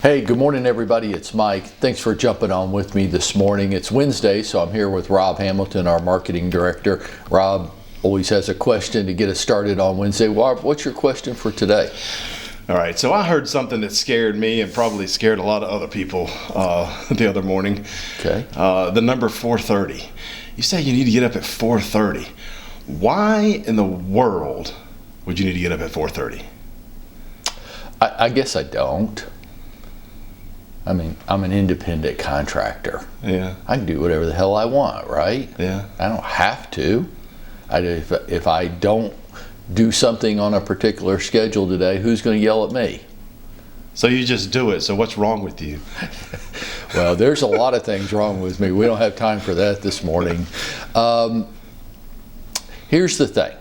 Hey, good morning everybody, it's Mike. Thanks for jumping on with me this morning. It's Wednesday, so I'm here with Rob Hamilton, our marketing director. Rob always has a question to get us started on Wednesday. Rob, what's your question for today? All right, so I heard something that scared me and probably scared a lot of other people the other morning. Okay. The number 4:30. You say you need to get up at 4:30. Why in the world would you need to get up at 4:30? I guess I don't. I mean, I'm an independent contractor. Yeah. I can do whatever the hell I want, right? Yeah. I don't have to. If I don't do something on a particular schedule today, who's going to yell at me? So you just do it. So what's wrong with you? Well, there's a lot of things wrong with me. We don't have time for that this morning. Here's the thing.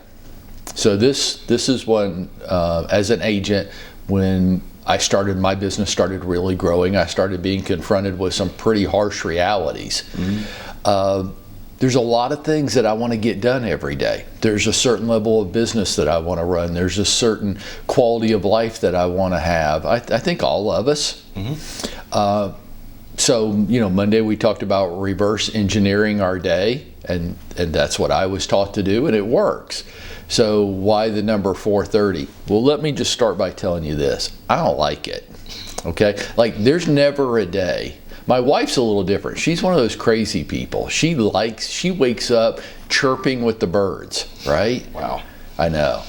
So this is when, as an agent, when my business started really growing, I started being confronted with some pretty harsh realities. Mm-hmm. There's a lot of things that I want to get done every day. There's a certain level of business that I want to run. There's a certain quality of life that I want to have. I think all of us. Mm-hmm. So, Monday we talked about reverse engineering our day, and that's what I was taught to do, and it works. So why the number 4:30? Well, let me just start by telling you this. I don't like it, okay? Like, there's never a day. My wife's a little different. She's one of those crazy people. She wakes up chirping with the birds, right? Wow. I know.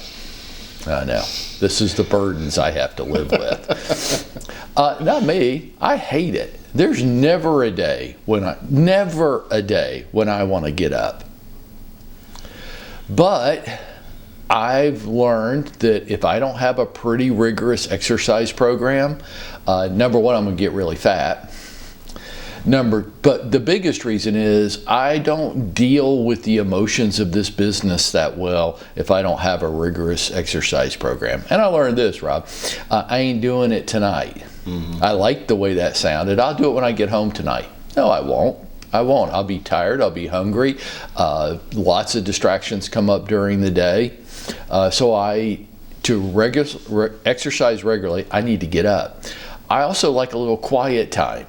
This is the burdens I have to live with. Not me. I hate it. There's never a day when I want to get up. But I've learned that if I don't have a pretty rigorous exercise program, number one, I'm going to get really fat. But the biggest reason is I don't deal with the emotions of this business that well if I don't have a rigorous exercise program. And I learned this, Rob. I ain't doing it tonight. Mm-hmm. I like the way that sounded. I'll do it when I get home tonight. No, I won't. I'll be tired. I'll be hungry. Lots of distractions come up during the day. So to exercise regularly, I need to get up. I also like a little quiet time.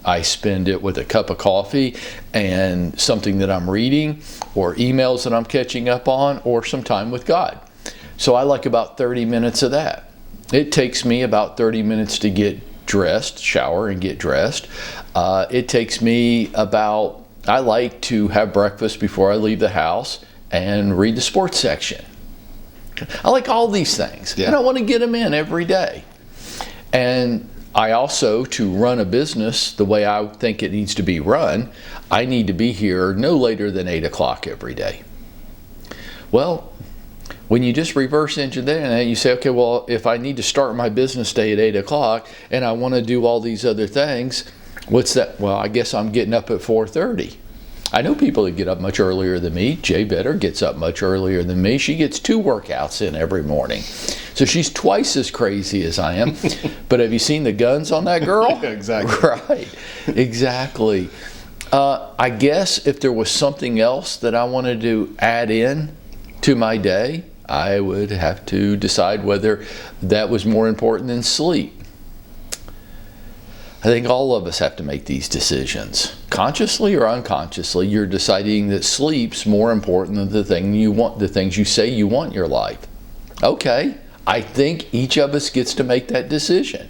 I spend it with a cup of coffee and something that I'm reading, or emails that I'm catching up on, or some time with God. So I like about 30 minutes of that. It takes me about 30 minutes to get dressed, shower and get dressed. It takes me I like to have breakfast before I leave the house and read the sports section. I like all these things. Yeah. And I want to get them in every day. And I also, to run a business the way I think it needs to be run, I need to be here no later than 8 o'clock every day. Well, when you just reverse engineer that, you say, okay, well, if I need to start my business day at 8 o'clock and I want to do all these other things, what's that? Well, I guess I'm getting up at 4:30. I know people that get up much earlier than me. Jay Better gets up much earlier than me. She gets 2 workouts in every morning. So she's twice as crazy as I am. But have you seen the guns on that girl? Exactly. Right. Exactly. I guess if there was something else that I wanted to add in to my day, I would have to decide whether that was more important than sleep. I think all of us have to make these decisions. Consciously or unconsciously, you're deciding that sleep's more important than the things you say you want in your life. Okay, I think each of us gets to make that decision.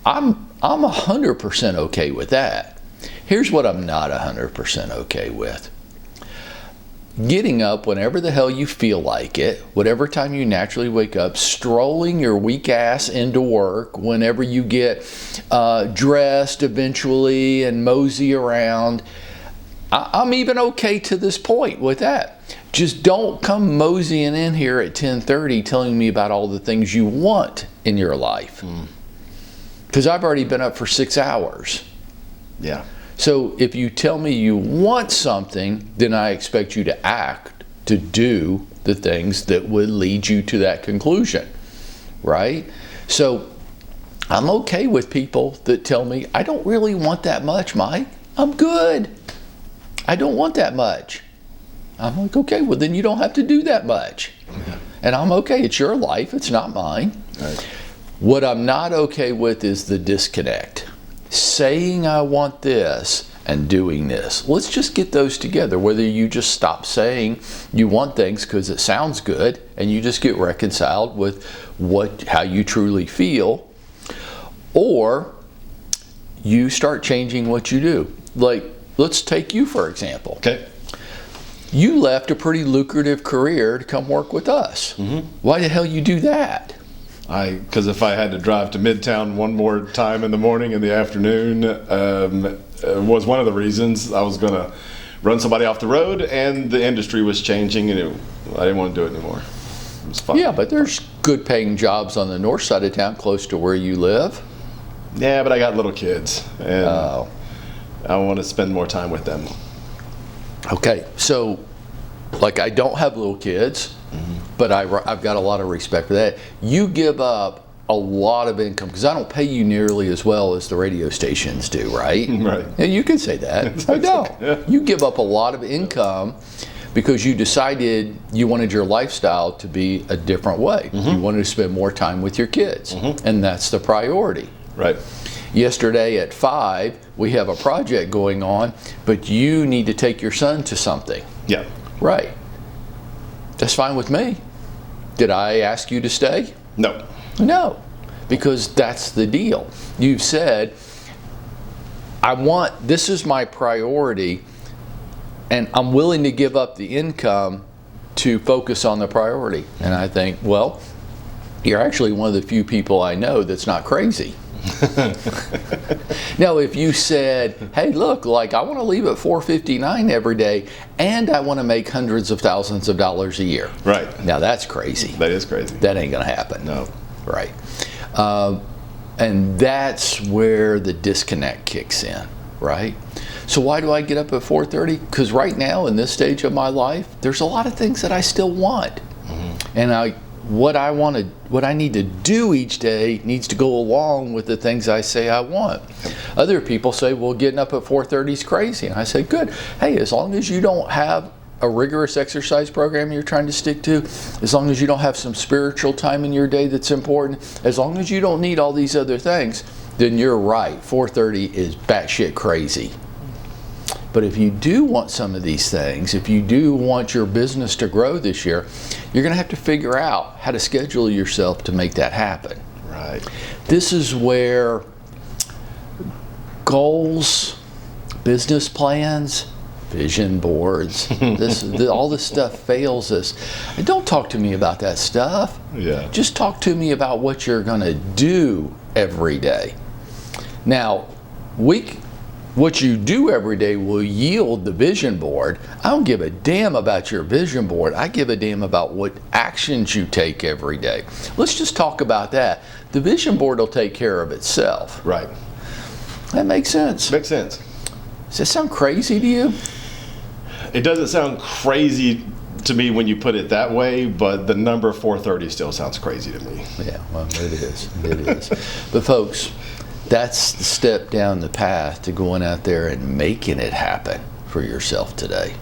I'm 100% okay with that. Here's what I'm not 100% okay with. Getting up whenever the hell you feel like it, whatever time you naturally wake up, strolling your weak ass into work whenever you get dressed eventually and mosey around. I'm even okay to this point with that. Just don't come moseying in here at 10:30 telling me about all the things you want in your life. Because I've already been up for 6 hours. Yeah. So if you tell me you want something, then I expect you to do the things that would lead you to that conclusion, right? So I'm okay with people that tell me, I don't really want that much, Mike. I'm good. I don't want that much. I'm like, okay, well then you don't have to do that much. Yeah. And I'm okay. It's your life. It's not mine. Right. What I'm not okay with is the disconnect. Saying I want this and doing this. Let's just get those together. Whether you just stop saying you want things because it sounds good and you just get reconciled with how you truly feel, or you start changing what you do. Like, let's take you for example. Okay. You left a pretty lucrative career to come work with us. Why the hell you do that? Because if I had to drive to Midtown one more time in the morning and the afternoon, was one of the reasons. I was going to run somebody off the road, and the industry was changing, and I didn't want to do it anymore. It was fun. Yeah, but there's good paying jobs on the north side of town close to where you live. Yeah, but I got little kids, and Oh. I want to spend more time with them. Okay, so like I don't have little kids, but I've got a lot of respect for that. You give up a lot of income because I don't pay you nearly as well as the radio stations do, right? Right. Yeah, you can say that. I don't. Yeah. You give up a lot of income because you decided you wanted your lifestyle to be a different way. You wanted to spend more time with your kids, and that's the priority. Right. Yesterday at 5, we have a project going on, but you need to take your son to something. Yeah. Right. That's fine with me. Did I ask you to stay? No. No, because that's the deal. You've said, this is my priority, and I'm willing to give up the income to focus on the priority. And I think, well, you're actually one of the few people I know that's not crazy. Now, if you said, hey, look, like I want to leave at 4:59 every day and I want to make hundreds of thousands of dollars a year. Right. Now that's crazy. That is crazy. That ain't going to happen. No. Right. And that's where the disconnect kicks in, right? So why do I get up at 4:30? Because right now in this stage of my life, there's a lot of things that I still want. And what I need to do each day needs to go along with the things I say I want. Other people say, well, getting up at 4:30 is crazy. And I say, good. Hey, as long as you don't have a rigorous exercise program you're trying to stick to, as long as you don't have some spiritual time in your day that's important, as long as you don't need all these other things, then you're right. 4:30 is batshit crazy. But if you do want some of these things, if you do want your business to grow this year, you're going to have to figure out how to schedule yourself to make that happen. Right. This is where goals, business plans, vision boards, all this stuff fails us. And don't talk to me about that stuff. Yeah. Just talk to me about what you're going to do every day. Now, what you do every day will yield the vision board. I don't give a damn about your vision board. I give a damn about what actions you take every day. Let's just talk about that. The vision board will take care of itself. Right. That makes sense. Makes sense. Does that sound crazy to you? It doesn't sound crazy to me when you put it that way, but the number 4:30 still sounds crazy to me. Yeah, well, it is. It is. But folks, that's the step down the path to going out there and making it happen for yourself today.